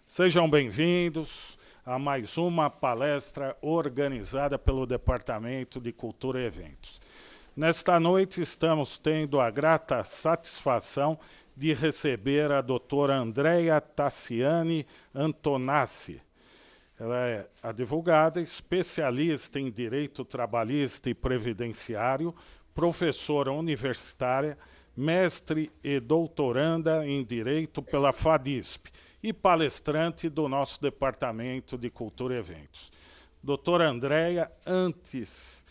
Sejam bem-vindos a mais uma palestra organizada pelo Departamento de Cultura e Eventos. Nesta noite estamos tendo a grata satisfação de receber a doutora Andréia Tassiani Antonassi. Ela é advogada, especialista em direito trabalhista e previdenciário, professora universitária, mestre e doutoranda em direito pela FADISP e palestrante do nosso Departamento de Cultura e Eventos. Doutora Andréia, antes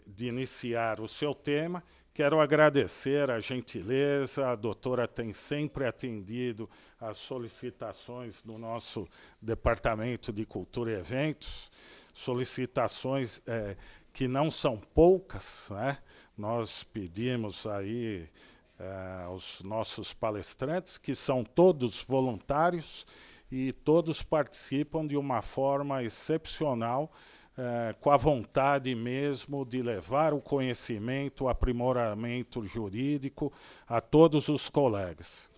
de iniciar o seu tema, quero agradecer a gentileza. A doutora tem sempre atendido às solicitações do nosso Departamento de Cultura e Eventos, solicitações que não são poucas, né? Nós pedimos aí aos nossos palestrantes, que são todos voluntários e todos participam de uma forma excepcional, com a vontade mesmo de levar o conhecimento, o aprimoramento jurídico a todos os colegas.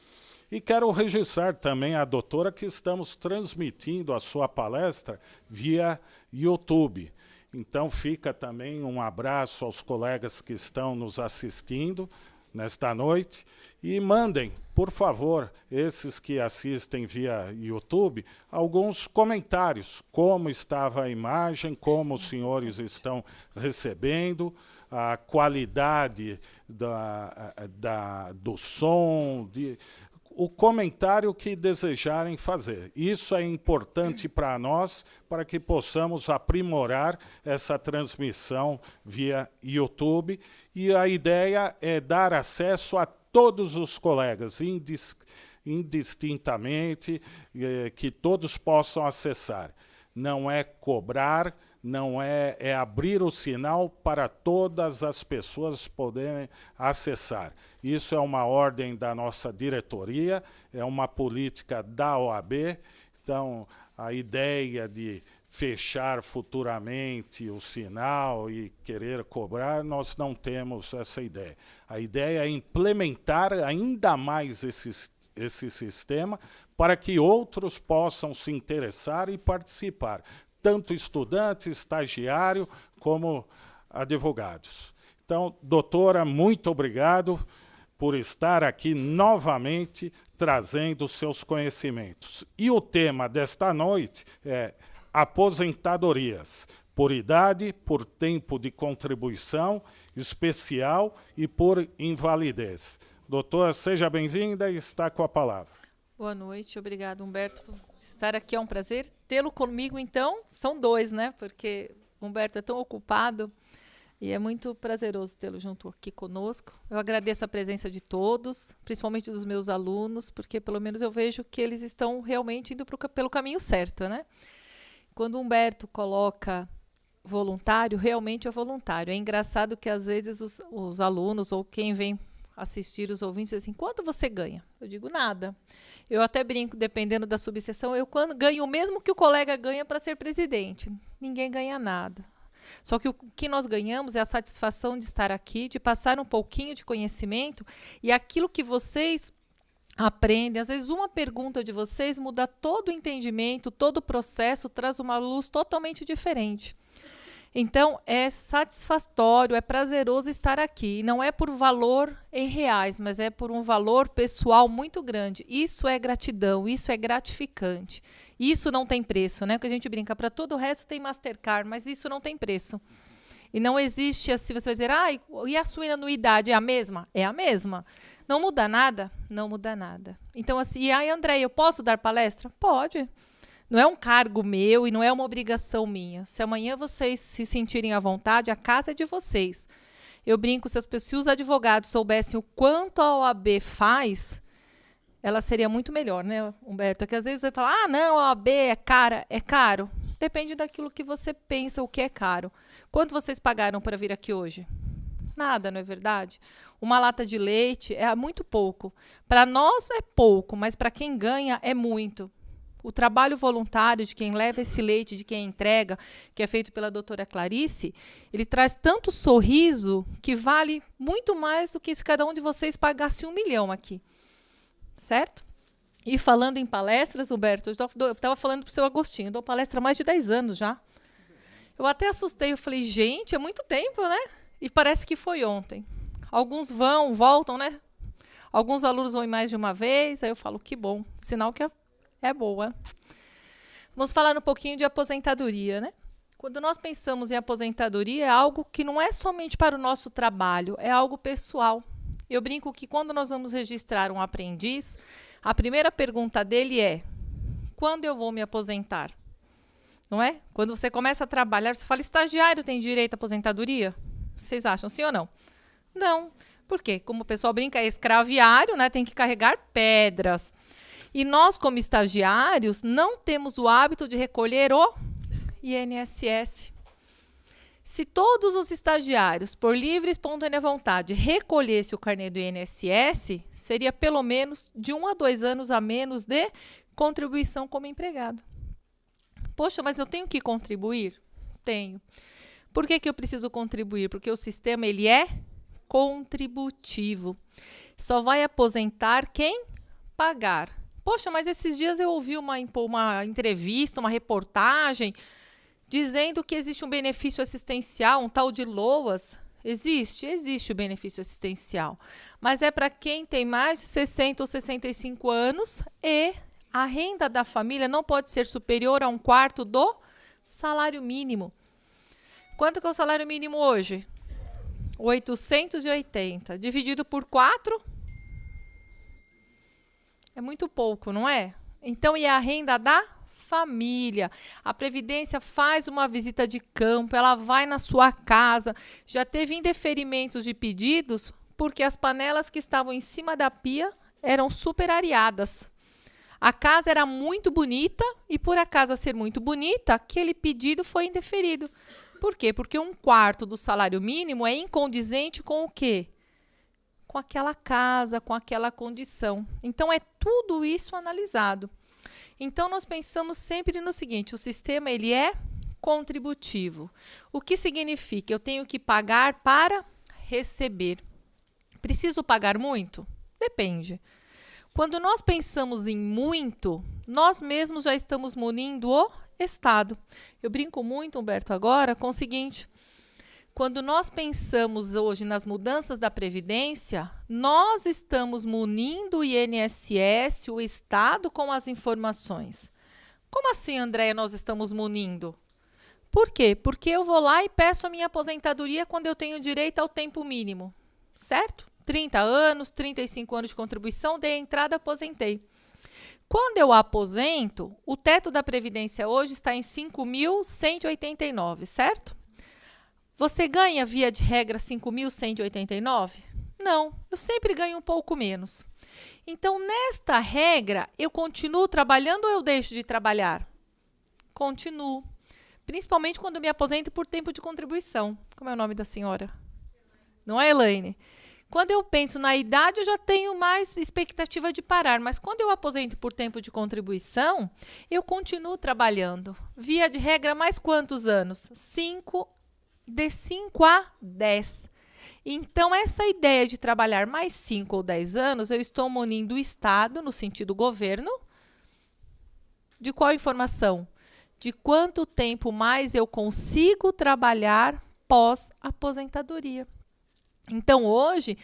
E quero registrar também a doutora que estamos transmitindo a sua palestra via YouTube. Então fica também um abraço aos colegas que estão nos assistindo nesta noite e mandem, por favor, esses que assistem via YouTube, alguns comentários, como estava a imagem, como os senhores estão recebendo, a qualidade do som, o comentário que desejarem fazer. Isso é importante para nós, para que possamos aprimorar essa transmissão via YouTube. E a ideia é dar acesso a todos os colegas, indistintamente, que todos possam acessar. Não é cobrar, não é abrir o sinal para todas as pessoas poderem acessar. Isso é uma ordem da nossa diretoria, é uma política da OAB. Então, a ideia de fechar futuramente o sinal e querer cobrar, nós não temos essa ideia. A ideia é implementar ainda mais esse sistema para que outros possam se interessar e participar, tanto estudante, estagiário, como advogados. Então, doutora, muito obrigado por estar aqui novamente trazendo os seus conhecimentos. E o tema desta noite é aposentadorias, por idade, por tempo de contribuição especial e por invalidez. Doutora, seja bem-vinda e está com a palavra. Boa noite, obrigado, Humberto, por estar aqui. É um prazer tê-lo comigo, então. São dois, né? Porque o Humberto é tão ocupado e é muito prazeroso tê-lo junto aqui conosco. Eu agradeço a presença de todos, principalmente dos meus alunos, porque pelo menos eu vejo que eles estão realmente indo pelo caminho certo, né? Quando o Humberto coloca voluntário, realmente é voluntário. É engraçado que às vezes os alunos ou quem vem assistir os ouvintes dizem assim, quanto você ganha? Eu digo nada. Eu até brinco, dependendo da subseção, eu ganho o mesmo que o colega ganha para ser presidente. Ninguém ganha nada. Só que o que nós ganhamos é a satisfação de estar aqui, de passar um pouquinho de conhecimento e aquilo que vocês aprendem. Às vezes uma pergunta de vocês muda todo o entendimento, todo o processo, traz uma luz totalmente diferente. Então, é satisfatório, é prazeroso estar aqui. E não é por valor em reais, mas é por um valor pessoal muito grande. Isso é gratidão, isso é gratificante. Isso não tem preço, né? Porque a gente brinca, para todo o resto tem Mastercard, mas isso não tem preço. E não existe assim, você vai dizer, e a sua anuidade é a mesma? É a mesma. Não muda nada? Não muda nada. Então, assim, e aí, André, eu posso dar palestra? Pode. Não é um cargo meu e não é uma obrigação minha. Se amanhã vocês se sentirem à vontade, a casa é de vocês. Eu brinco, se os advogados soubessem o quanto a OAB faz, ela seria muito melhor, né, Humberto? É que às vezes você fala, não, a OAB é cara. É caro. Depende daquilo que você pensa, o que é caro. Quanto vocês pagaram para vir aqui hoje? Nada, não é verdade? Uma lata de leite é muito pouco. Para nós é pouco, mas para quem ganha é muito. O trabalho voluntário de quem leva esse leite, de quem entrega, que é feito pela doutora Clarice, ele traz tanto sorriso que vale muito mais do que se cada um de vocês pagasse 1 milhão aqui. Certo? E falando em palestras, Humberto, eu estava falando para o seu Agostinho, eu dou palestra há mais de 10 anos já. Eu até assustei, eu falei, gente, é muito tempo, né? E parece que foi ontem. Alguns voltam, né? Alguns alunos vão em mais de uma vez, aí eu falo, que bom, sinal que é boa. Vamos falar um pouquinho de aposentadoria, né? Quando nós pensamos em aposentadoria, é algo que não é somente para o nosso trabalho, é algo pessoal. Eu brinco que quando nós vamos registrar um aprendiz, a primeira pergunta dele é, quando eu vou me aposentar? Não é? Quando você começa a trabalhar, você fala, estagiário tem direito à aposentadoria? Vocês acham sim ou não? Não. Por quê? Como o pessoal brinca, é escraviário, né? Tem que carregar pedras. E nós, como estagiários, não temos o hábito de recolher o INSS. Se todos os estagiários, por livre e espontânea vontade, recolhessem o carnê do INSS, seria pelo menos de 1 a 2 anos a menos de contribuição como empregado. Poxa, mas eu tenho que contribuir? Tenho. Por que eu preciso contribuir? Porque o sistema ele é contributivo. Só vai aposentar quem pagar. Poxa, mas esses dias eu ouvi uma entrevista, uma reportagem, dizendo que existe um benefício assistencial, um tal de LOAS. Existe o benefício assistencial. Mas é para quem tem mais de 60 ou 65 anos e a renda da família não pode ser superior a 1/4 do salário mínimo. Quanto que é o salário mínimo hoje? 880. Dividido por 4? É muito pouco, não é? Então, e a renda da família? A Previdência faz uma visita de campo, ela vai na sua casa. Já teve indeferimentos de pedidos porque as panelas que estavam em cima da pia eram superareadas. A casa era muito bonita e, por a casa ser muito bonita, aquele pedido foi indeferido. Por quê? Porque 1/4 do salário mínimo é incondizente com o quê? Com aquela casa, com aquela condição. Então, é tudo isso analisado. Então, nós pensamos sempre no seguinte, o sistema ele é contributivo. O que significa? Eu tenho que pagar para receber. Preciso pagar muito? Depende. Quando nós pensamos em muito, nós mesmos já estamos munindo o Estado. Eu brinco muito, Humberto, agora com o seguinte, quando nós pensamos hoje nas mudanças da Previdência, nós estamos munindo o INSS, o Estado, com as informações. Como assim, Andréia, nós estamos munindo? Por quê? Porque eu vou lá e peço a minha aposentadoria quando eu tenho direito ao tempo mínimo, certo? 30 anos, 35 anos de contribuição, dei a entrada, aposentei. Quando eu aposento, o teto da Previdência hoje está em 5.189, certo? Você ganha, via de regra, 5.189? Não, eu sempre ganho um pouco menos. Então, nesta regra, eu continuo trabalhando ou eu deixo de trabalhar? Continuo. Principalmente quando me aposento por tempo de contribuição. Como é o nome da senhora? Não é, Elaine? Quando eu penso na idade, eu já tenho mais expectativa de parar. Mas quando eu aposento por tempo de contribuição, eu continuo trabalhando. Via de regra, mais quantos anos? De 5 a 10. Então, essa ideia de trabalhar mais 5 ou 10 anos, eu estou munindo o Estado, no sentido governo. De qual informação? De quanto tempo mais eu consigo trabalhar pós-aposentadoria. Então, hoje,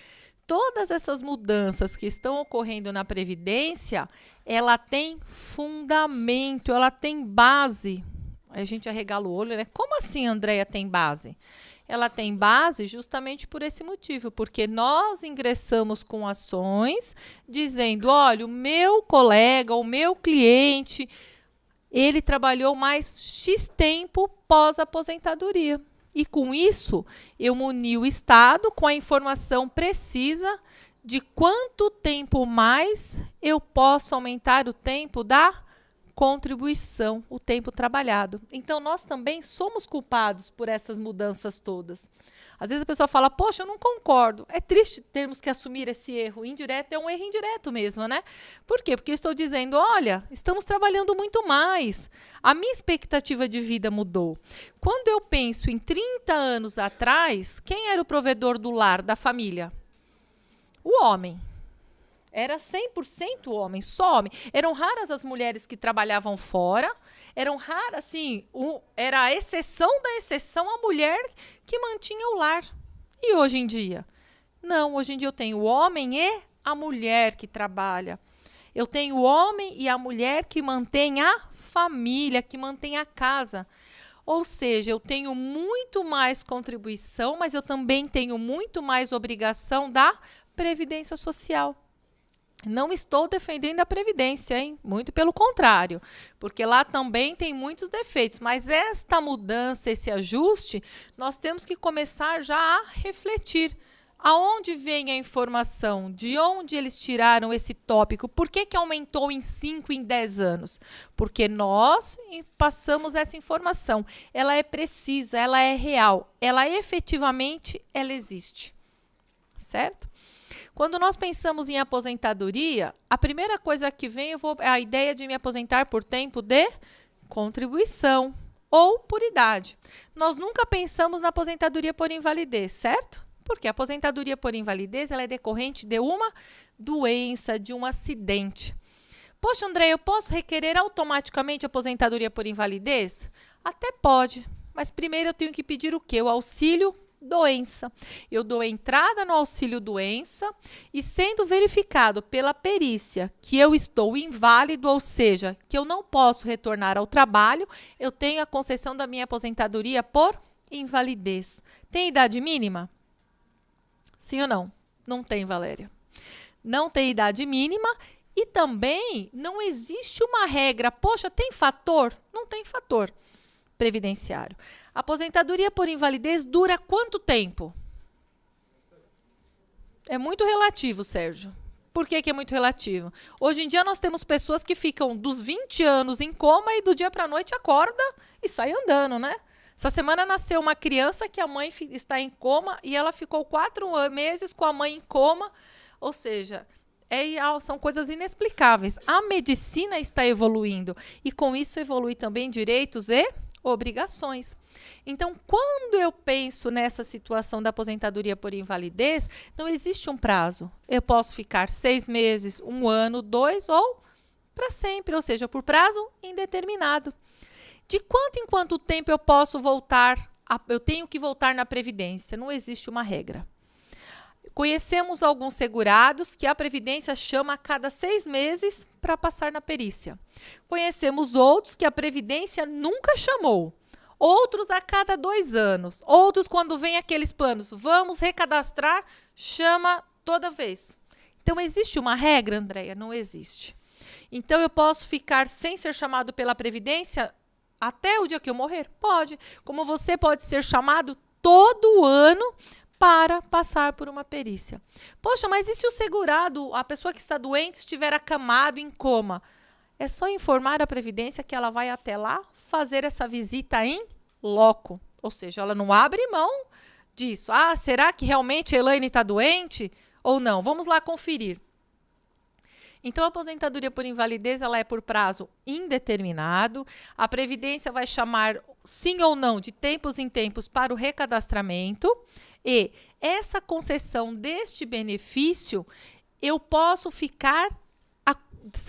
todas essas mudanças que estão ocorrendo na Previdência, ela tem fundamento, ela tem base. Aí a gente arregala o olho, né? Como assim, Andréia, tem base? Ela tem base justamente por esse motivo, porque nós ingressamos com ações dizendo, olha, o meu colega, o meu cliente, ele trabalhou mais X tempo pós-aposentadoria. E com isso, eu muni o Estado com a informação precisa de quanto tempo mais eu posso aumentar o tempo da contribuição, o tempo trabalhado. Então, nós também somos culpados por essas mudanças todas. Às vezes a pessoa fala, poxa, eu não concordo. É triste termos que assumir esse erro indireto, é um erro indireto mesmo, né? Por quê? Porque eu estou dizendo, olha, estamos trabalhando muito mais. A minha expectativa de vida mudou. Quando eu penso em 30 anos atrás, quem era o provedor do lar, da família? O homem. Era 100% homem, só homem. Eram raras as mulheres que trabalhavam fora, eram raras, assim, era a exceção da exceção a mulher que mantinha o lar. E hoje em dia? Não, hoje em dia eu tenho o homem e a mulher que trabalha. Eu tenho o homem e a mulher que mantém a família, que mantém a casa. Ou seja, eu tenho muito mais contribuição, mas eu também tenho muito mais obrigação da Previdência Social. Não estou defendendo a Previdência, hein? Muito pelo contrário, porque lá também tem muitos defeitos. Mas esta mudança, esse ajuste, nós temos que começar já a refletir. Aonde vem a informação? De onde eles tiraram esse tópico? Por que aumentou em 5, em 10 anos? Porque nós passamos essa informação. Ela é precisa, ela é real. Ela efetivamente, ela existe. Certo? Quando nós pensamos em aposentadoria, a primeira coisa que vem é a ideia de me aposentar por tempo de contribuição ou por idade. Nós nunca pensamos na aposentadoria por invalidez, certo? Porque a aposentadoria por invalidez ela é decorrente de uma doença, de um acidente. Poxa, André, eu posso requerer automaticamente aposentadoria por invalidez? Até pode, mas primeiro eu tenho que pedir o quê? O auxílio doença. Eu dou entrada no auxílio doença e sendo verificado pela perícia que eu estou inválido, ou seja, que eu não posso retornar ao trabalho, eu tenho a concessão da minha aposentadoria por invalidez. Tem idade mínima? Sim ou não? Não tem, Valéria. Não tem idade mínima e também não existe uma regra. Poxa, tem fator? Não tem fator previdenciário. A aposentadoria por invalidez dura quanto tempo? É muito relativo, Sérgio. Por que é muito relativo? Hoje em dia nós temos pessoas que ficam dos 20 anos em coma e do dia para a noite acorda e sai andando, né? Essa semana nasceu uma criança que a mãe está em coma e ela ficou 4 meses com a mãe em coma. Ou seja, são coisas inexplicáveis. A medicina está evoluindo e com isso evolui também direitos e obrigações. Então, quando eu penso nessa situação da aposentadoria por invalidez, não existe um prazo. Eu posso ficar 6 meses, 1 ano, 2 ou para sempre, ou seja, por prazo indeterminado. De quanto em quanto tempo eu posso voltar, eu tenho que voltar na Previdência? Não existe uma regra. Conhecemos alguns segurados que a Previdência chama a cada 6 meses para passar na perícia. Conhecemos outros que a Previdência nunca chamou. Outros a cada 2 anos. Outros quando vem aqueles planos, vamos recadastrar, chama toda vez. Então, existe uma regra, Andréia? Não existe. Então, eu posso ficar sem ser chamado pela Previdência até o dia que eu morrer? Pode. Como você pode ser chamado todo ano para passar por uma perícia. Poxa, mas e se o segurado, a pessoa que está doente, estiver acamado em coma? É só informar a Previdência que ela vai até lá fazer essa visita em loco. Ou seja, ela não abre mão disso. Ah, será que realmente a Elaine está doente? Ou não? Vamos lá conferir. Então, a aposentadoria por invalidez ela é por prazo indeterminado. A Previdência vai chamar, sim ou não, de tempos em tempos para o recadastramento. E essa concessão deste benefício, eu posso ficar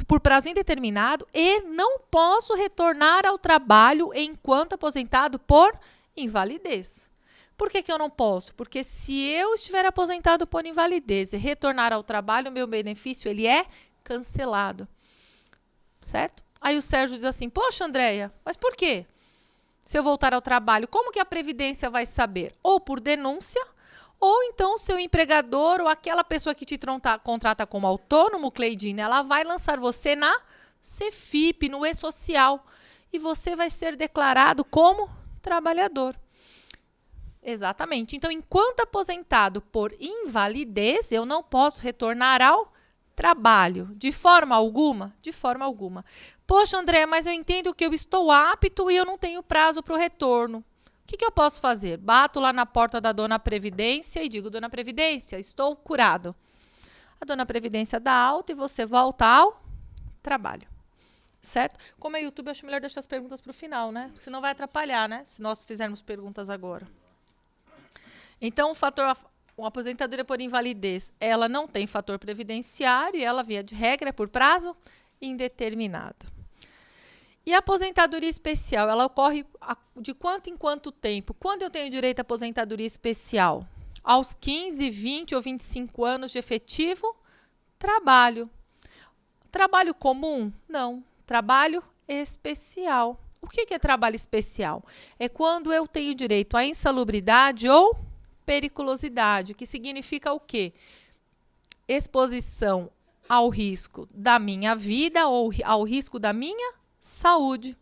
por prazo indeterminado e não posso retornar ao trabalho enquanto aposentado por invalidez. Por que eu não posso? Porque se eu estiver aposentado por invalidez e retornar ao trabalho, o meu benefício ele é cancelado. Certo? Aí o Sérgio diz assim, poxa, Andréia, mas por quê? Se eu voltar ao trabalho, como que a Previdência vai saber? Ou por denúncia, ou então o seu empregador ou aquela pessoa que te contrata como autônomo, Cleidine, ela vai lançar você na Cefip, no E-Social, e você vai ser declarado como trabalhador. Exatamente. Então, enquanto aposentado por invalidez, eu não posso retornar ao trabalho. De forma alguma? De forma alguma. Poxa, André, mas eu entendo que eu estou apto e eu não tenho prazo para o retorno. O que eu posso fazer? Bato lá na porta da dona Previdência e digo, dona Previdência, estou curado. A dona Previdência dá alta e você volta ao trabalho. Certo? Como é YouTube, eu acho melhor deixar as perguntas para o final, né? Senão vai atrapalhar, né? Se nós fizermos perguntas agora. Então, o fator Uma aposentadoria por invalidez, ela não tem fator previdenciário e ela, via de regra, é por prazo indeterminado. E a aposentadoria especial, ela ocorre de quanto em quanto tempo? Quando eu tenho direito à aposentadoria especial? Aos 15, 20 ou 25 anos de efetivo trabalho. Trabalho comum? Não. Trabalho especial. O que é trabalho especial? É quando eu tenho direito à insalubridade ou periculosidade, que significa o quê? Exposição ao risco da minha vida ou ao risco da minha saúde.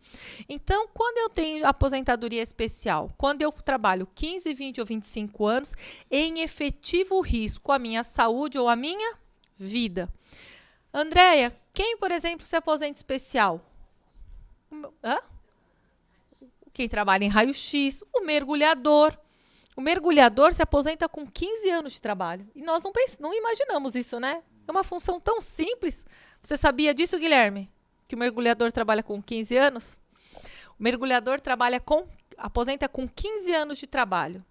Então, quando eu tenho aposentadoria especial, quando eu trabalho 15, 20 ou 25 anos, em efetivo risco à minha saúde ou à minha vida. Andréia, quem, por exemplo, se aposenta especial? Quem trabalha em raio-x, o mergulhador. O mergulhador se aposenta com 15 anos de trabalho. E nós não imaginamos isso, né? É uma função tão simples. Você sabia disso, Guilherme? Que o mergulhador trabalha com 15 anos? O mergulhador aposenta com 15 anos de trabalho.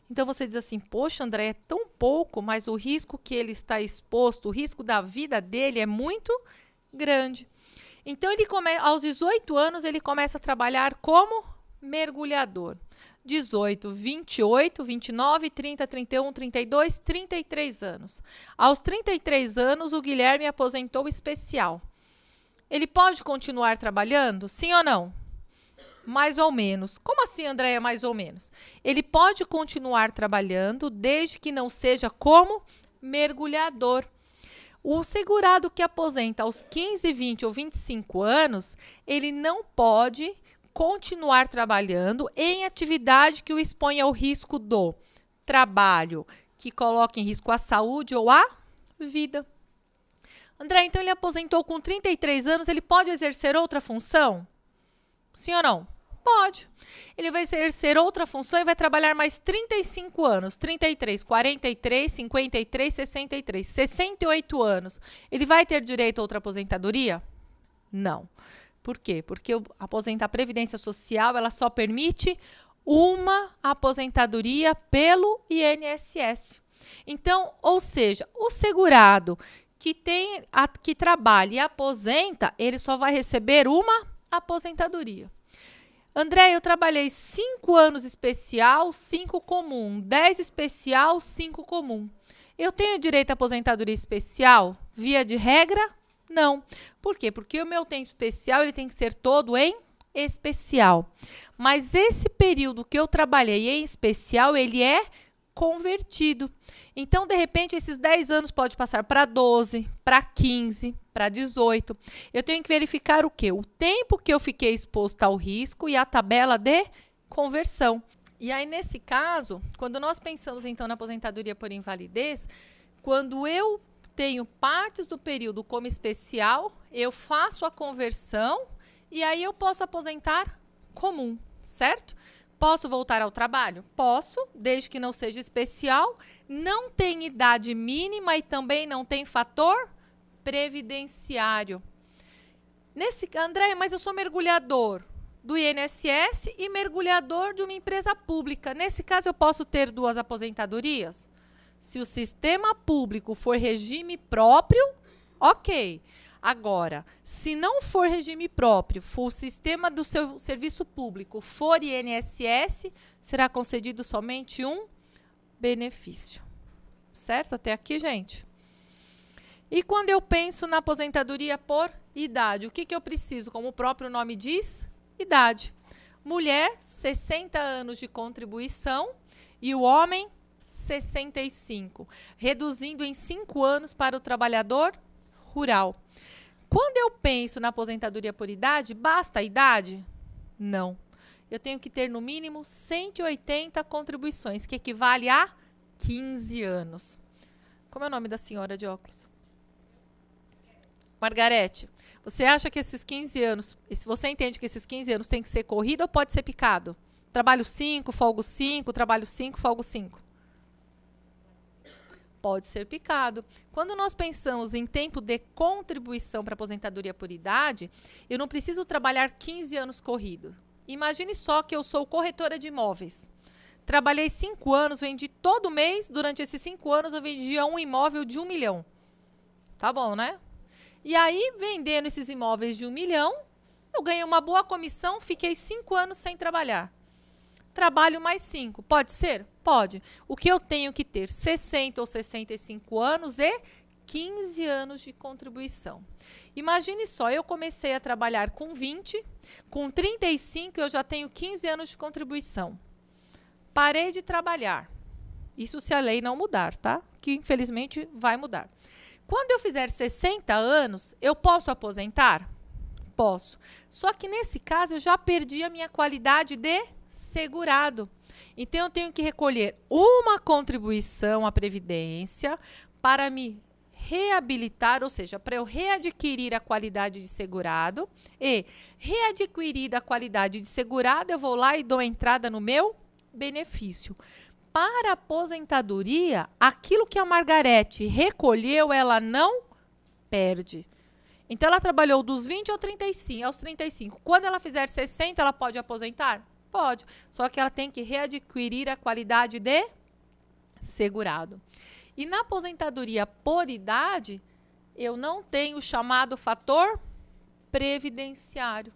Então você diz assim, poxa, André, é tão pouco, mas o risco que ele está exposto, o risco da vida dele é muito grande. Então, aos 18 anos, ele começa a trabalhar como mergulhador. 18, 28, 29, 30, 31, 32, 33 anos. Aos 33 anos, o Guilherme aposentou especial. Ele pode continuar trabalhando? Sim ou não? Mais ou menos. Como assim, Andréia, mais ou menos? Ele pode continuar trabalhando desde que não seja como mergulhador. O segurado que aposenta aos 15, 20 ou 25 anos, ele não pode continuar trabalhando em atividade que o exponha ao risco do trabalho, que coloque em risco a saúde ou a vida. André, então ele aposentou com 33 anos, ele pode exercer outra função? Sim ou não? Pode. Ele vai exercer outra função e vai trabalhar mais 35 anos. 33, 43, 53, 63, 68 anos. Ele vai ter direito a outra aposentadoria? Não. Por quê? Porque a Previdência Social ela só permite uma aposentadoria pelo INSS. Então, ou seja, o segurado que trabalha e aposenta, ele só vai receber uma aposentadoria. André, eu trabalhei 5 anos especial, 5 comum, 10 especial, 5 comum. Eu tenho direito à aposentadoria especial? Via de regra, não. Por quê? Porque o meu tempo especial ele tem que ser todo em especial. Mas esse período que eu trabalhei em especial, ele é convertido. Então, de repente, esses 10 anos pode passar para 12, para 15, para 18. Eu tenho que verificar o quê? O tempo que eu fiquei exposta ao risco e a tabela de conversão. E aí, nesse caso, quando nós pensamos, então, na aposentadoria por invalidez, quando eu tenho partes do período como especial, eu faço a conversão e aí eu posso aposentar comum, certo? Posso voltar ao trabalho? Posso, desde que não seja especial, não tem idade mínima e também não tem fator previdenciário. André, mas eu sou mergulhador do INSS e mergulhador de uma empresa pública. Nesse caso, eu posso ter 2 aposentadorias? Se o sistema público for regime próprio, ok. Agora, se não for regime próprio, for o sistema do seu serviço público, for INSS, será concedido somente um benefício. Certo? Até aqui, gente? E quando eu penso na aposentadoria por idade, o que eu preciso? Como o próprio nome diz, idade. Mulher, 60 anos de contribuição e o homem, 65, reduzindo em 5 anos para o trabalhador rural. Quando eu penso na aposentadoria por idade, basta a idade? Não. Eu tenho que ter, no mínimo, 180 contribuições, que equivale a 15 anos. Como é o nome da senhora de óculos? Margarete, você acha que esses 15 anos, você entende que esses 15 anos tem que ser corrido ou pode ser picado? Trabalho 5, folgo 5, trabalho 5, folgo 5. Pode ser picado. Quando nós pensamos em tempo de contribuição para aposentadoria por idade, eu não preciso trabalhar 15 anos corridos. Imagine só que eu sou corretora de imóveis. Trabalhei 5 anos, vendi todo mês. Durante esses 5 anos, eu vendia um imóvel de 1 milhão. Tá bom, né? E aí, vendendo esses imóveis de 1 milhão, eu ganhei uma boa comissão, fiquei 5 anos sem trabalhar. Trabalho mais 5. Pode ser? Pode. O que eu tenho que ter? 60 ou 65 anos e 15 anos de contribuição. Imagine só, eu comecei a trabalhar com 20, com 35 eu já tenho 15 anos de contribuição. Parei de trabalhar. Isso se a lei não mudar, tá? Que infelizmente vai mudar. Quando eu fizer 60 anos, eu posso aposentar? Posso. Só que nesse caso eu já perdi a minha qualidade de segurado. Então eu tenho que recolher uma contribuição à Previdência para me reabilitar, ou seja, para eu readquirir a qualidade de segurado. E readquirida a qualidade de segurado, eu vou lá e dou entrada no meu benefício. Para a aposentadoria, aquilo que a Margarete recolheu, ela não perde. Então, ela trabalhou dos 20 aos 35. Quando ela fizer 60, ela pode aposentar? Pode. Só que ela tem que readquirir a qualidade de segurado. E na aposentadoria por idade, eu não tenho o chamado fator previdenciário.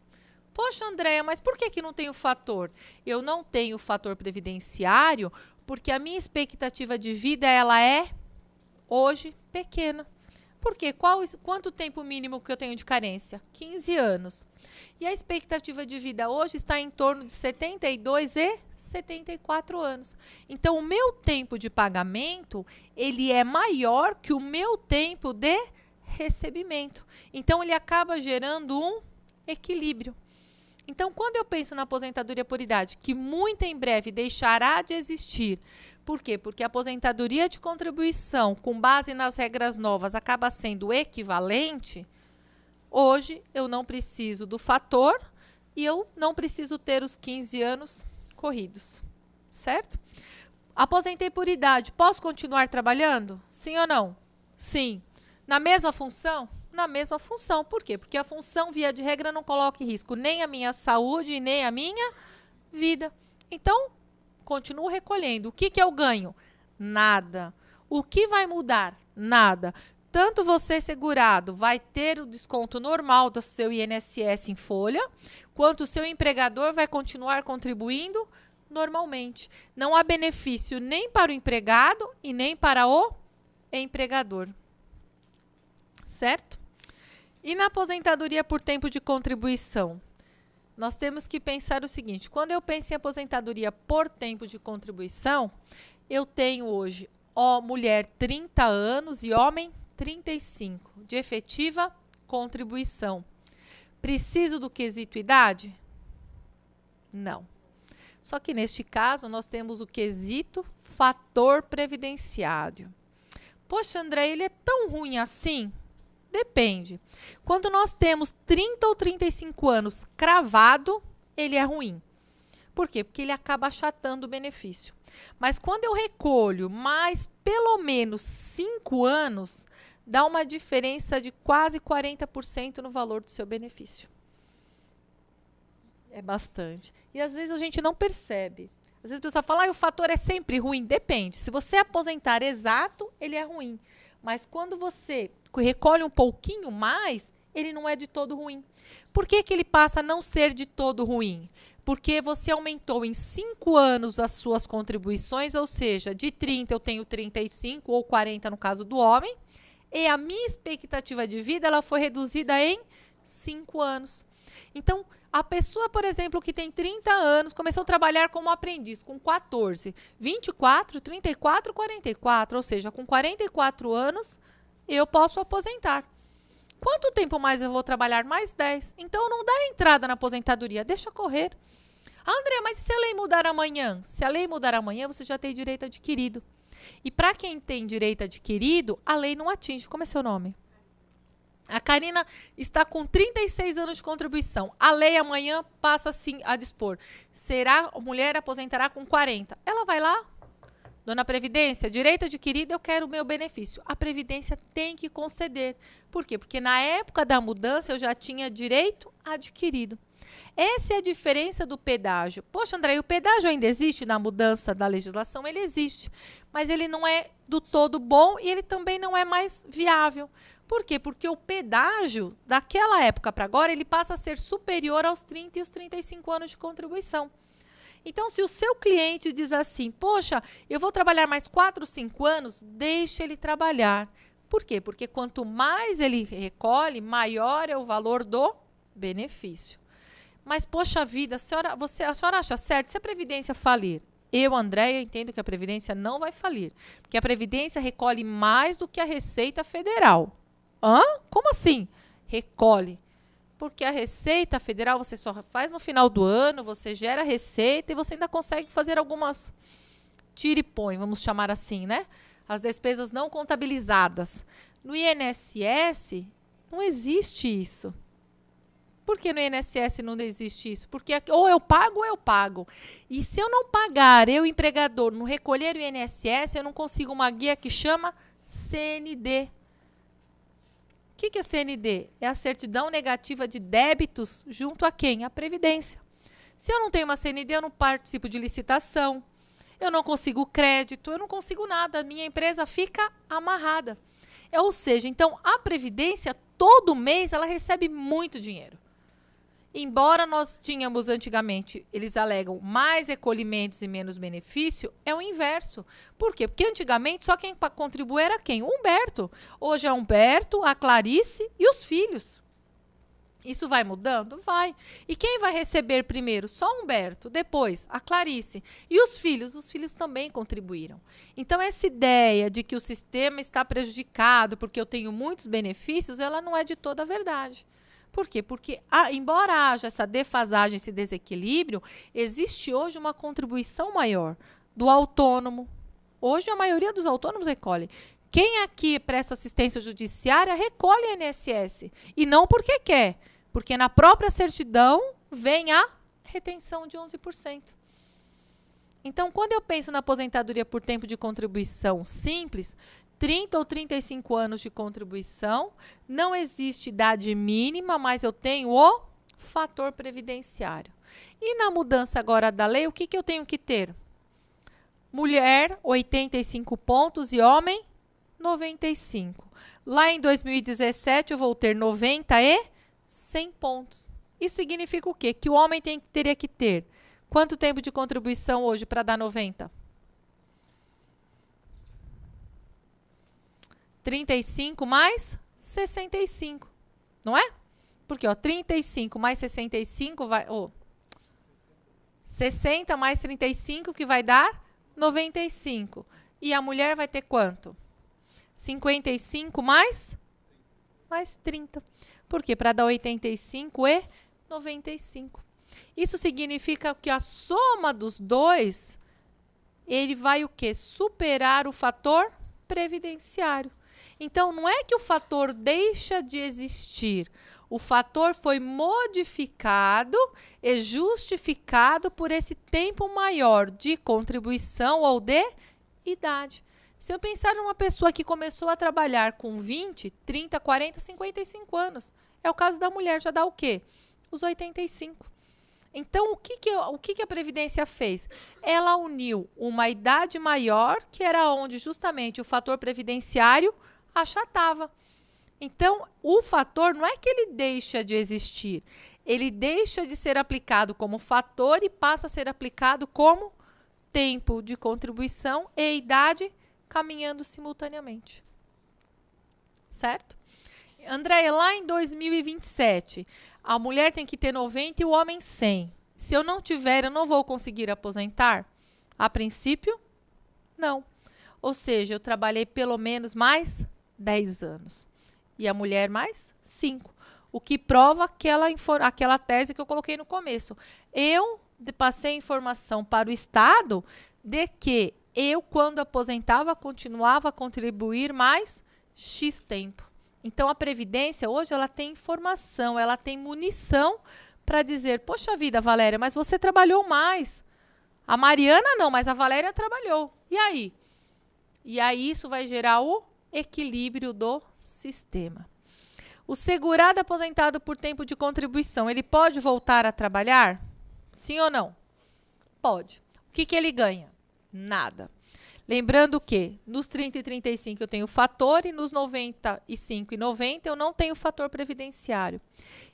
Poxa, Andréia, mas por que não tem o fator? Eu não tenho o fator previdenciário porque a minha expectativa de vida ela é, hoje, pequena. Por quê? Quanto tempo mínimo que eu tenho de carência? 15 anos. E a expectativa de vida hoje está em torno de 72 e 74 anos. Então, o meu tempo de pagamento, ele é maior que o meu tempo de recebimento. Então, ele acaba gerando um equilíbrio. Então, quando eu penso na aposentadoria por idade, que muito em breve deixará de existir, por quê? Porque a aposentadoria de contribuição, com base nas regras novas, acaba sendo equivalente, hoje eu não preciso do fator e eu não preciso ter os 15 anos corridos, certo? Aposentei por idade, posso continuar trabalhando? Sim ou não? Sim. Na mesma função? Na mesma função. Por quê? Porque a função, via de regra, não coloca em risco nem a minha saúde, nem a minha vida. Então, continuo recolhendo. O que eu ganho? Nada. O que vai mudar? Nada. Tanto você segurado vai ter o desconto normal do seu INSS em folha, quanto o seu empregador vai continuar contribuindo normalmente. Não há benefício nem para o empregado e nem para o empregador. Certo? E na aposentadoria por tempo de contribuição? Nós temos que pensar o seguinte, quando eu penso em aposentadoria por tempo de contribuição, eu tenho hoje mulher 30 anos e homem 35, de efetiva contribuição. Preciso do quesito idade? Não. Só que neste caso, nós temos o quesito fator previdenciário. Poxa, André, ele é tão ruim assim? Depende. Quando nós temos 30 ou 35 anos cravado, ele é ruim. Por quê? Porque ele acaba achatando o benefício. Mas quando eu recolho mais pelo menos 5 anos, dá uma diferença de quase 40% no valor do seu benefício. É bastante. E às vezes a gente não percebe. Às vezes a pessoa fala, o fator é sempre ruim. Depende. Se você aposentar exato, ele é ruim. Mas quando você recolhe um pouquinho mais, ele não é de todo ruim. Por que ele passa a não ser de todo ruim? Porque você aumentou em 5 anos as suas contribuições, ou seja, de 30 eu tenho 35 ou 40 no caso do homem, e a minha expectativa de vida ela foi reduzida em 5 anos. Então, a pessoa, por exemplo, que tem 30 anos, começou a trabalhar como aprendiz com 14, 24, 34, 44, ou seja, com 44 anos, eu posso aposentar. Quanto tempo mais eu vou trabalhar? Mais 10. Então, não dá entrada na aposentadoria, deixa correr. André, mas se a lei mudar amanhã? Se a lei mudar amanhã, você já tem direito adquirido. E para quem tem direito adquirido, a lei não atinge. Como é seu nome? A Karina está com 36 anos de contribuição. A lei amanhã passa sim a dispor. A mulher aposentará com 40. Ela vai lá, dona Previdência, direito adquirido, eu quero o meu benefício. A Previdência tem que conceder. Por quê? Porque na época da mudança eu já tinha direito adquirido. Essa é a diferença do pedágio. Poxa, André, o pedágio ainda existe na mudança da legislação? Ele existe, mas ele não é do todo bom e ele também não é mais viável. Por quê? Porque o pedágio, daquela época para agora, ele passa a ser superior aos 30 e os 35 anos de contribuição. Então, se o seu cliente diz assim, poxa, eu vou trabalhar mais 4, 5 anos, deixe ele trabalhar. Por quê? Porque quanto mais ele recolhe, maior é o valor do benefício. Mas, poxa vida, a senhora acha certo? Se a Previdência falir, eu, Andréia, entendo que a Previdência não vai falir, porque a Previdência recolhe mais do que a Receita Federal. Hã? Como assim? Recolhe. Porque a Receita Federal você só faz no final do ano, você gera receita e você ainda consegue fazer algumas tira e põe, vamos chamar assim, né? As despesas não contabilizadas. No INSS, não existe isso. Por que no INSS não existe isso? Porque ou eu pago ou eu pago. E se eu não pagar, eu, empregador, não recolher o INSS, eu não consigo uma guia que chama CND. O que é CND? É a certidão negativa de débitos junto a quem? A Previdência. Se eu não tenho uma CND, eu não participo de licitação, eu não consigo crédito, eu não consigo nada, a minha empresa fica amarrada. Ou seja, então a Previdência, todo mês, ela recebe muito dinheiro. Embora nós tínhamos antigamente, eles alegam mais recolhimentos e menos benefício, é o inverso. Por quê? Porque antigamente só quem contribuía era quem? O Humberto. Hoje é o Humberto, a Clarice e os filhos. Isso vai mudando? Vai. E quem vai receber primeiro? Só o Humberto. Depois, a Clarice. E os filhos também contribuíram. Então, essa ideia de que o sistema está prejudicado porque eu tenho muitos benefícios, ela não é de toda a verdade. Por quê? Porque, embora haja essa defasagem, esse desequilíbrio, existe hoje uma contribuição maior do autônomo. Hoje, a maioria dos autônomos recolhe. Quem aqui presta assistência judiciária recolhe INSS. E não porque quer, porque na própria certidão vem a retenção de 11%. Então, quando eu penso na aposentadoria por tempo de contribuição simples, 30 ou 35 anos de contribuição, não existe idade mínima, mas eu tenho o fator previdenciário. E na mudança agora da lei, o que eu tenho que ter? Mulher, 85 pontos e homem, 95. Lá em 2017, eu vou ter 90 e 100 pontos. Isso significa o quê? Que o homem teria que ter quanto tempo de contribuição hoje para dar 90? 35 mais 65, não é? Porque, ó, 35 mais 65 vai... 60 mais 35, que vai dar 95. E a mulher vai ter quanto? 55 mais 30. Por quê? Para dar 85 e 95. Isso significa que a soma dos dois, ele vai o quê? Superar o fator previdenciário. Então, não é que o fator deixa de existir. O fator foi modificado e justificado por esse tempo maior de contribuição ou de idade. Se eu pensar numa pessoa que começou a trabalhar com 20, 30, 40, 55 anos, é o caso da mulher, já dá o quê? Os 85. Então, o que a Previdência fez? Ela uniu uma idade maior, que era onde justamente o fator previdenciário achatava. Então, o fator não é que ele deixa de existir, ele deixa de ser aplicado como fator e passa a ser aplicado como tempo de contribuição e idade caminhando simultaneamente. Certo? Andréia, lá em 2027, a mulher tem que ter 90 e o homem 100. Se eu não tiver, eu não vou conseguir aposentar? A princípio, não. Ou seja, eu trabalhei pelo menos mais 10 anos. E a mulher mais 5. O que prova aquela tese que eu coloquei no começo. Eu passei informação para o Estado de que eu, quando aposentava, continuava a contribuir mais X tempo. Então, a Previdência, hoje, ela tem informação, ela tem munição para dizer, poxa vida, Valéria, mas você trabalhou mais. A Mariana não, mas a Valéria trabalhou. E aí? E aí, isso vai gerar o equilíbrio do sistema. O segurado aposentado por tempo de contribuição, ele pode voltar a trabalhar? Sim ou não? Pode. O que ele ganha? Nada. Lembrando que nos 30 e 35 eu tenho fator e nos 95 e 90 eu não tenho fator previdenciário.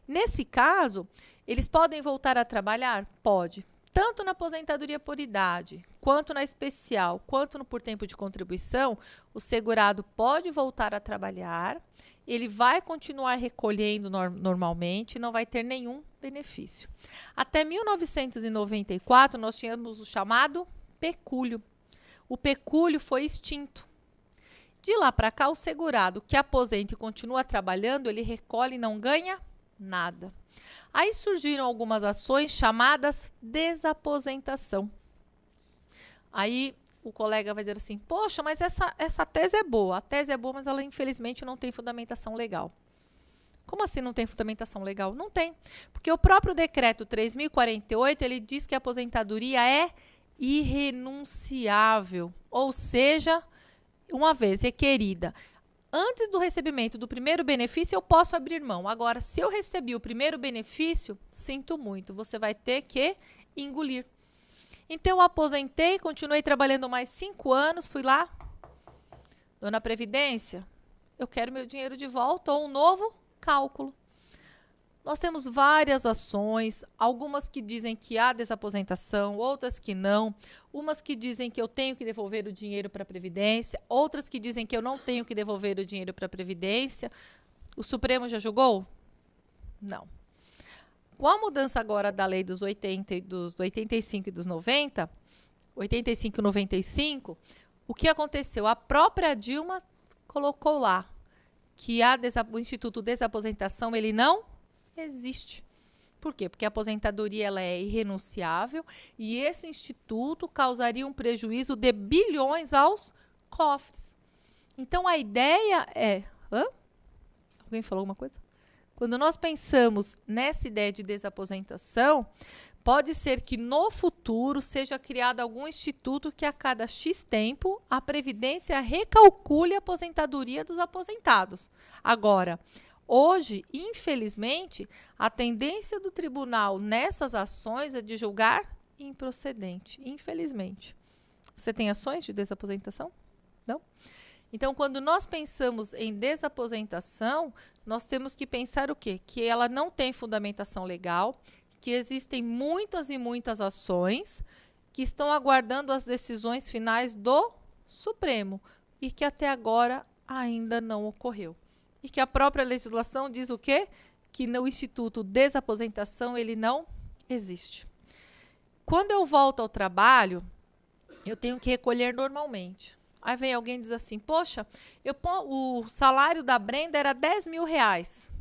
Nesse caso, eles podem voltar a trabalhar? Pode. Tanto na aposentadoria por idade, quanto na especial, quanto no por tempo de contribuição, o segurado pode voltar a trabalhar, ele vai continuar recolhendo normalmente e não vai ter nenhum benefício. Até 1994, nós tínhamos o chamado pecúlio. O pecúlio foi extinto. De lá para cá, o segurado que aposenta e continua trabalhando, ele recolhe e não ganha nada. Aí surgiram algumas ações chamadas desaposentação. Aí o colega vai dizer assim, poxa, mas essa tese é boa. A tese é boa, mas ela infelizmente não tem fundamentação legal. Como assim não tem fundamentação legal? Não tem. Porque o próprio decreto 3.048, ele diz que a aposentadoria é irrenunciável. Ou seja, uma vez requerida, antes do recebimento do primeiro benefício, eu posso abrir mão. Agora, se eu recebi o primeiro benefício, sinto muito, você vai ter que engolir. Então, eu aposentei, continuei trabalhando mais 5 anos, fui lá, dona Previdência, eu quero meu dinheiro de volta ou um novo cálculo. Nós temos várias ações, algumas que dizem que há desaposentação, outras que não, umas que dizem que eu tenho que devolver o dinheiro para a Previdência, outras que dizem que eu não tenho que devolver o dinheiro para a Previdência. O Supremo já julgou? Não. Com a mudança agora da lei dos 85 e dos 90, 85 e 95, o que aconteceu? A própria Dilma colocou lá que o Instituto Desaposentação, ele não existe. Por quê? Porque a aposentadoria ela é irrenunciável e esse instituto causaria um prejuízo de bilhões aos cofres. Então, a ideia é... Alguém falou alguma coisa? Quando nós pensamos nessa ideia de desaposentação, pode ser que no futuro seja criado algum instituto que a cada X tempo a Previdência recalcule a aposentadoria dos aposentados. Agora, hoje, infelizmente, a tendência do tribunal nessas ações é de julgar improcedente, infelizmente. Você tem ações de desaposentação? Não? Então, quando nós pensamos em desaposentação, nós temos que pensar o quê? Que ela não tem fundamentação legal, que existem muitas e muitas ações que estão aguardando as decisões finais do Supremo e que até agora ainda não ocorreu. E que a própria legislação diz o quê? Que no Instituto Desaposentação ele não existe. Quando eu volto ao trabalho, eu tenho que recolher normalmente. Aí vem alguém e diz assim, poxa, o salário da Brenda era R$10.000.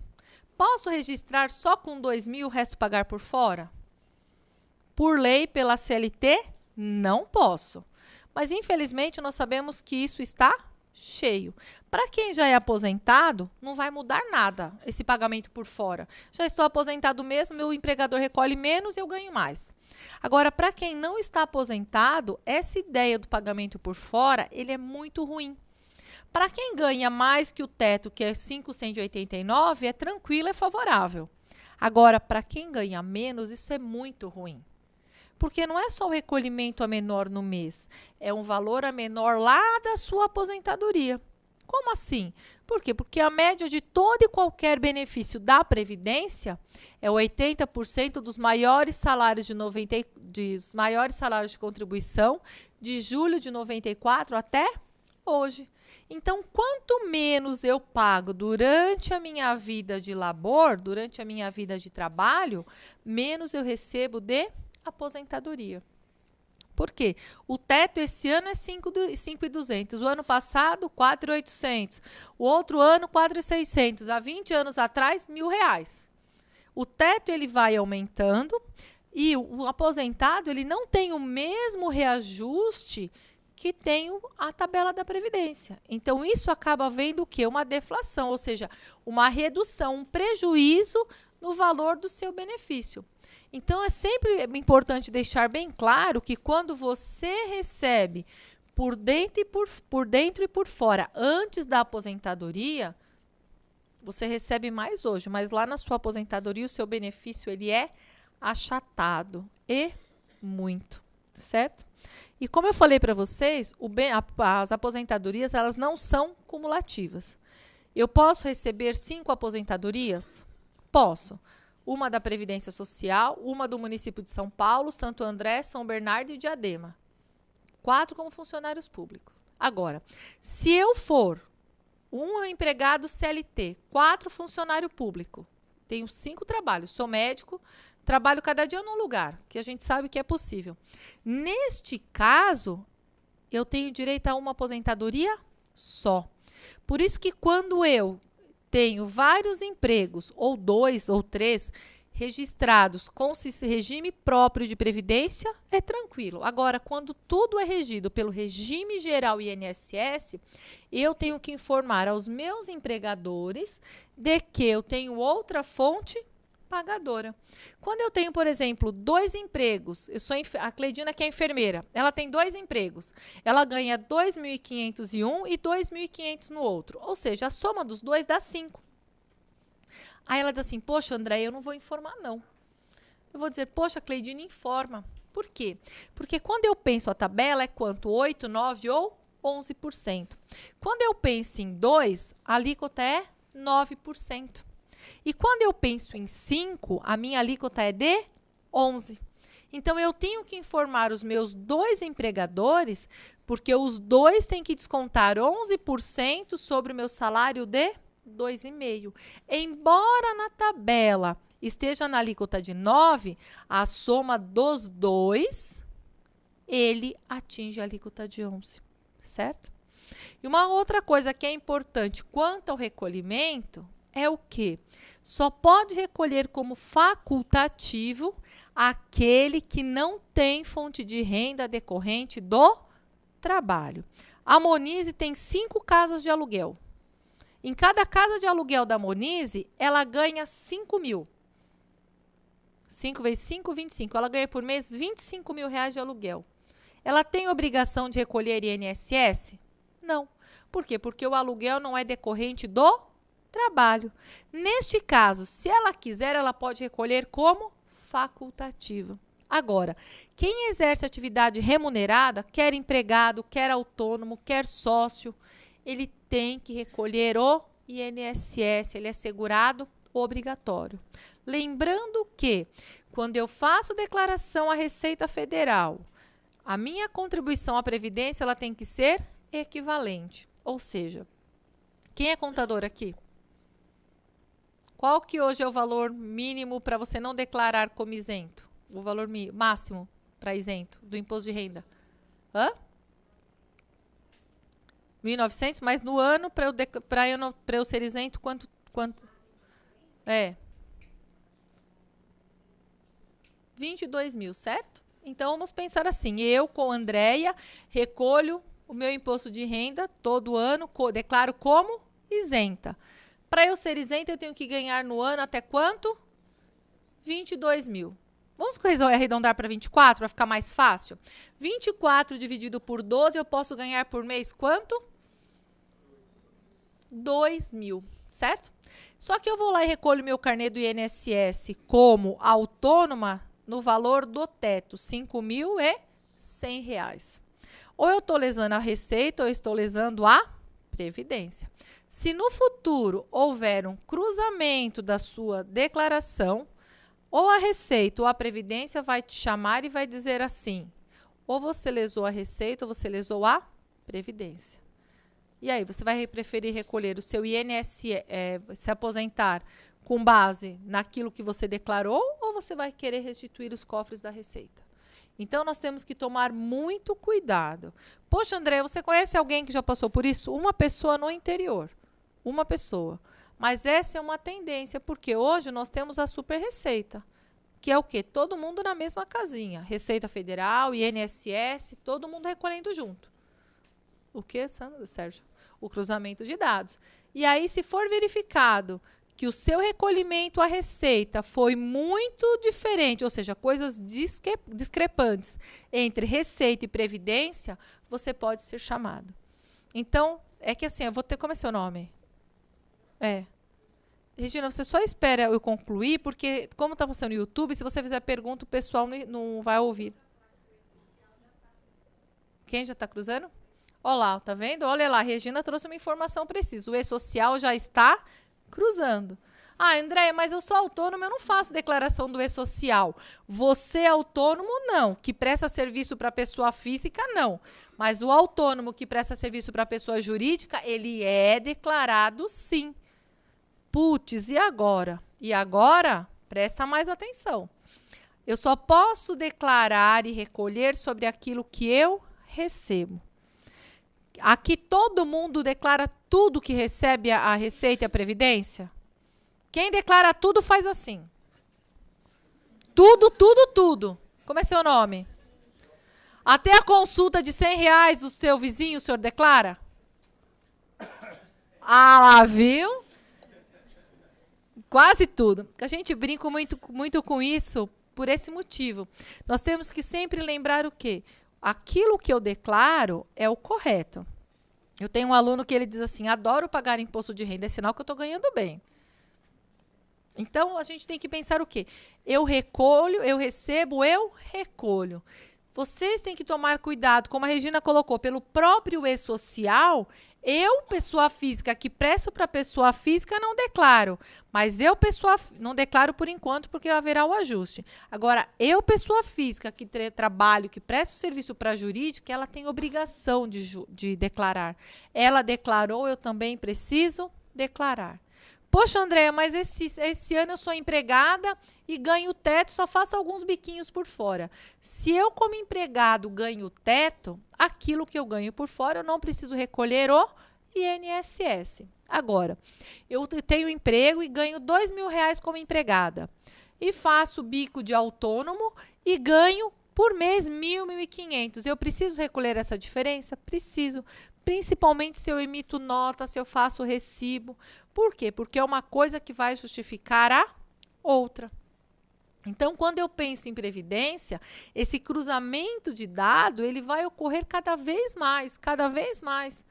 Posso registrar só com 2.000 o resto pagar por fora? Por lei, pela CLT, não posso. Mas, infelizmente, nós sabemos que isso está cheio. Para quem já é aposentado, não vai mudar nada esse pagamento por fora. Já estou aposentado mesmo, meu empregador recolhe menos e eu ganho mais. Agora, para quem não está aposentado, essa ideia do pagamento por fora, ele é muito ruim. Para quem ganha mais que o teto, que é 5.189, é tranquilo, é favorável. Agora, para quem ganha menos, isso é muito ruim. Porque não é só o recolhimento a menor no mês, é um valor a menor lá da sua aposentadoria. Como assim? Por quê? Porque a média de todo e qualquer benefício da Previdência é 80% dos maiores salários dos maiores salários de contribuição de julho de 94 até hoje. Então, quanto menos eu pago durante a minha vida de labor, durante a minha vida de trabalho, menos eu recebo de aposentadoria. Por quê? O teto esse ano é 5.200, o ano passado 4.800, o outro ano 4.600, há 20 anos atrás R$1.000. O teto ele vai aumentando e o aposentado ele não tem o mesmo reajuste que tem a tabela da Previdência. Então, isso acaba havendo o quê? Uma deflação, ou seja, uma redução, um prejuízo no valor do seu benefício. Então, é sempre importante deixar bem claro que quando você recebe por dentro e por fora, antes da aposentadoria, Você recebe mais hoje, mas lá na sua aposentadoria o seu benefício ele é achatado e muito, certo? E como eu falei para vocês, as aposentadorias elas não são cumulativas. Eu posso receber 5 aposentadorias? Posso. Uma da Previdência Social, uma do município de São Paulo, Santo André, São Bernardo e Diadema. 4 como funcionários públicos. Agora, se eu for um empregado CLT, 4 funcionário público, tenho 5 trabalhos, sou médico, trabalho cada dia num lugar, que a gente sabe que é possível. Neste caso, eu tenho direito a uma aposentadoria só. Por isso que quando eu tenho vários empregos, ou 2 ou 3, registrados com regime próprio de previdência, é tranquilo. Agora, quando tudo é regido pelo regime geral INSS, eu tenho que informar aos meus empregadores de que eu tenho outra fonte pagadora. Quando eu tenho, por exemplo, 2 empregos, eu sou a Cleidina, que é enfermeira, ela tem 2 empregos, ela ganha 2.500 em um e 2.500 no outro, ou seja, a soma dos 2 dá 5. Aí ela diz assim, poxa, André, eu não vou informar, não. Eu vou dizer, poxa, Cleidina, informa. Por quê? Porque quando eu penso a tabela, é quanto? 8, 9 ou 11%. Quando eu penso em 2, a alíquota é 9%. E quando eu penso em 5, a minha alíquota é de 11%. Então, eu tenho que informar os meus 2 empregadores, porque os 2 têm que descontar 11% sobre o meu salário de 2,5%. Embora na tabela esteja na alíquota de 9%, a soma dos 2, ele atinge a alíquota de 11%, certo? E uma outra coisa que é importante quanto ao recolhimento é o quê? Só pode recolher como facultativo aquele que não tem fonte de renda decorrente do trabalho. A Monize tem 5 casas de aluguel. Em cada casa de aluguel da Monize, ela ganha 5 mil. 5 vezes 5, 25. Ela ganha por mês 25 mil reais de aluguel. Ela tem obrigação de recolher INSS? Não. Por quê? Porque o aluguel não é decorrente do trabalho. Neste caso, se ela quiser, ela pode recolher como facultativa. Agora, quem exerce atividade remunerada, quer empregado, quer autônomo, quer sócio, ele tem que recolher o INSS, ele é segurado obrigatório. Lembrando que, quando eu faço declaração à Receita Federal, a minha contribuição à Previdência ela tem que ser equivalente. Ou seja, quem é contador aqui? Qual que hoje é o valor mínimo para você não declarar como isento? O valor máximo para isento do imposto de renda? Hã? 1.900, mas no ano, para eu ser isento, quanto? É. 22 mil, certo? Então, vamos pensar assim. Eu, com a Andréia, recolho o meu imposto de renda todo ano, declaro como isenta. Para eu ser isenta, eu tenho que ganhar no ano até quanto? 22 mil. Vamos arredondar para 24, para ficar mais fácil? 24 dividido por 12, eu posso ganhar por mês quanto? 2 mil, certo? Só que eu vou lá e recolho meu carnê do INSS como autônoma no valor do teto, R$ 5.100. Ou eu estou lesando a Receita ou eu estou lesando a Previdência. Se no futuro houver um cruzamento da sua declaração, ou a Receita ou a Previdência vai te chamar e vai dizer assim, ou você lesou a Receita ou você lesou a Previdência. E aí, você vai preferir recolher o seu INSS, se aposentar com base naquilo que você declarou, ou você vai querer restituir os cofres da Receita? Então, nós temos que tomar muito cuidado. Poxa, André, você conhece alguém que já passou por isso? Uma pessoa no interior. Uma pessoa. Mas essa é uma tendência, porque hoje nós temos a super receita, que é o quê? Todo mundo na mesma casinha. Receita Federal, INSS, todo mundo recolhendo junto. O que, Sérgio? O cruzamento de dados. E aí, se for verificado que o seu recolhimento à Receita foi muito diferente, ou seja, coisas discrepantes entre Receita e Previdência, você pode ser chamado. Então, é que assim, eu vou ter... Como é seu nome? Regina, você só espera eu concluir, porque como está passando no YouTube, se você fizer pergunta, o pessoal não vai ouvir. Quem já está cruzando? Olha lá, tá vendo? Olha lá, a Regina trouxe uma informação precisa. O e-social já está cruzando. Ah, Andréia, mas eu sou autônoma, eu não faço declaração do e-social. Você autônomo, não. Que presta serviço para pessoa física, não. Mas o autônomo que presta serviço para pessoa jurídica, ele é declarado, sim. Putz, e agora? E agora, presta mais atenção. Eu só posso declarar e recolher sobre aquilo que eu recebo. Aqui todo mundo declara tudo que recebe a Receita e a Previdência? Quem declara tudo faz assim. Tudo, tudo, tudo. Como é seu nome? Até a consulta de R$ 100 do seu vizinho, o senhor declara? Ah, lá, viu? Quase tudo. A gente brinca muito com isso por esse motivo. Nós temos que sempre lembrar o quê? Aquilo que eu declaro é o correto. Eu tenho um aluno que ele diz assim, adoro pagar imposto de renda, é sinal que eu estou ganhando bem. Então, a gente tem que pensar o quê? Eu recolho, eu recebo, eu recolho. Vocês têm que tomar cuidado, como a Regina colocou, pelo próprio e-social, eu, pessoa física, que presto para pessoa física, não declaro. Mas eu, não declaro por enquanto, porque haverá o ajuste. Agora, eu, pessoa física, que trabalho, que presto serviço para a jurídica, ela tem obrigação de declarar. Ela declarou, eu também preciso declarar. Poxa, Andréia, mas esse ano eu sou empregada e ganho teto, só faço alguns biquinhos por fora. Se eu, como empregado, ganho teto, aquilo que eu ganho por fora, eu não preciso recolher o INSS. Agora, eu tenho emprego e ganho R$ 2.000 como empregada. E faço bico de autônomo e ganho por mês 1.000, 1.500. Eu preciso recolher essa diferença? Preciso. Principalmente se eu emito nota, se eu faço recibo. Por quê? Porque é uma coisa que vai justificar a outra. Então, quando eu penso em previdência, esse cruzamento de dado, ele vai ocorrer cada vez mais, cada vez mais.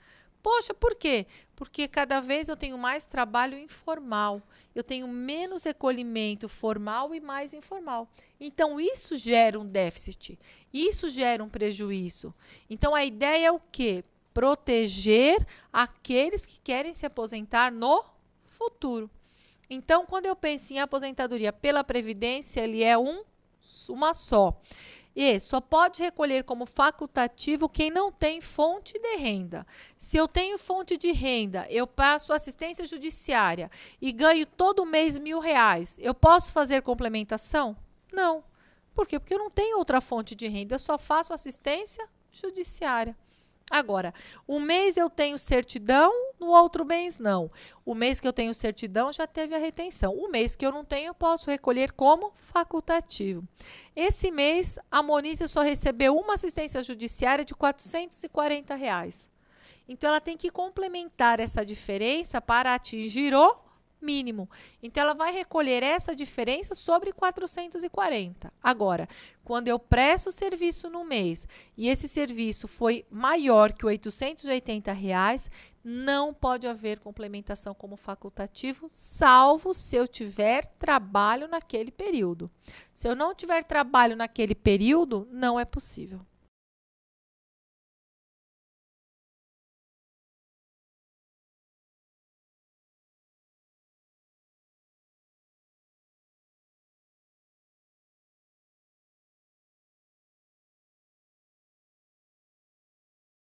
Poxa, por quê? Porque cada vez eu tenho mais trabalho informal, eu tenho menos recolhimento formal e mais informal. Então, isso gera um déficit, isso gera um prejuízo. Então, a ideia é o quê? Proteger aqueles que querem se aposentar no futuro. Então, quando eu penso em aposentadoria pela Previdência, ele é uma só. E só pode recolher como facultativo quem não tem fonte de renda. Se eu tenho fonte de renda, eu passo assistência judiciária e ganho todo mês R$ 1.000, eu posso fazer complementação? Não. Por quê? Porque eu não tenho outra fonte de renda, eu só faço assistência judiciária. Agora, um mês eu tenho certidão, no outro mês não. O mês que eu tenho certidão já teve a retenção. O mês que eu não tenho, eu posso recolher como facultativo. Esse mês, a Monize só recebeu uma assistência judiciária de R$ 440. Então, ela tem que complementar essa diferença para atingir o mínimo. Então, ela vai recolher essa diferença sobre 440. Agora, quando eu presto serviço no mês e esse serviço foi maior que R$ 880, não pode haver complementação como facultativo, salvo se eu tiver trabalho naquele período. Se eu não tiver trabalho naquele período, não é possível.